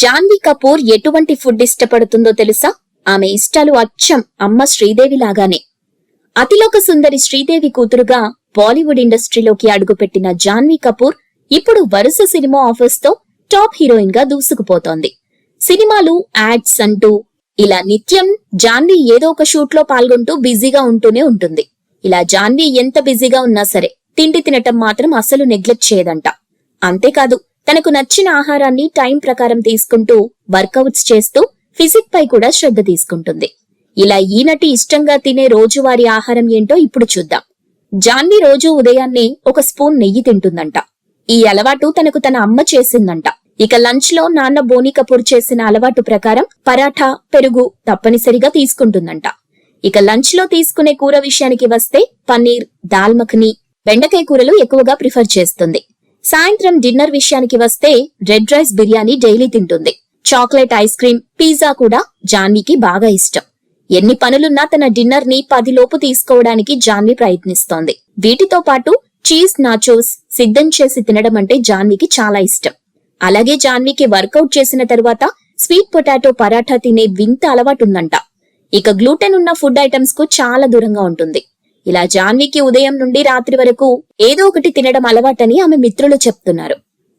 జాన్వీ కపూర్ ఎటువంటి ఫుడ్ ఇష్టపడుతుందో తెలుసా? ఆమె ఇష్టాలు అచ్చం అమ్మ శ్రీదేవి లాగానే. అతిలోక సుందరి శ్రీదేవి కూతురుగా బాలీవుడ్ ఇండస్ట్రీలోకి అడుగుపెట్టిన జాన్వీ కపూర్ ఇప్పుడు వరుస సినిమా ఆఫర్స్ తో టాప్ హీరోయిన్ గా దూసుకుపోతోంది. సినిమాలు, యాడ్స్ అంటూ ఇలా నిత్యం జాన్వీ ఏదో ఒక షూట్ లో పాల్గొంటూ బిజీగా ఉంటూనే ఉంటుంది. ఇలా జాన్వీ ఎంత బిజీగా ఉన్నా సరే తిండి తినటం మాత్రం అసలు నెగ్లెక్ట్ చేయదంట. అంతేకాదు, తనకు నచ్చిన ఆహారాన్ని టైం ప్రకారం తీసుకుంటూ వర్కౌట్స్ చేస్తూ ఫిజిక్ పై కూడా శ్రద్ధ తీసుకుంటుంది. ఇలా ఈ నటి ఇష్టంగా తినే రోజువారీ ఆహారం ఏంటో ఇప్పుడు చూద్దాం. జాన్వీ రోజు ఉదయాన్నే ఒక స్పూన్ నెయ్యి తింటుందంట. ఈ అలవాటు తనకు తన అమ్మ చేసిందంట. ఇక లంచ్ లో నాన్న బోనీ కపూర్ చేసిన అలవాటు ప్రకారం పరాఠా, పెరుగు తప్పనిసరిగా తీసుకుంటుందంట. ఇక లంచ్ లో తీసుకునే కూర విషయానికి వస్తే పన్నీర్, దాల్ మఖనీ, బెండకాయ కూరలు ఎక్కువగా ప్రిఫర్ చేస్తుంది. సాయంత్రం డిన్నర్ విషయానికి వస్తే రెడ్ రైస్ బిర్యానీ డైలీ తింటుంది. చాక్లెట్, ఐస్ క్రీమ్, పిజ్జా కూడా జాన్వీకి బాగా ఇష్టం. ఎన్ని పనులున్నా తన డిన్నర్ ని 10 లోపు తీసుకోవడానికి జాన్వీ ప్రయత్నిస్తోంది. వీటితో పాటు చీజ్ నాచోస్ సిద్ధం చేసి తినడం అంటే జాన్వీకి చాలా ఇష్టం. అలాగే జాన్వీకి వర్కౌట్ చేసిన తరువాత స్వీట్ పొటాటో పరాఠా తినే వింత అలవాటుందంట. ఇక గ్లూటెన్ ఉన్న ఫుడ్ ఐటమ్స్ కు చాలా దూరంగా ఉంటుంది. ఇలా జాన్వీకి ఉదయం నుండి రాత్రి వరకు ఏదో ఒకటి తినడం అలవాటని ఆమె మిత్రులు చెప్తున్నారు.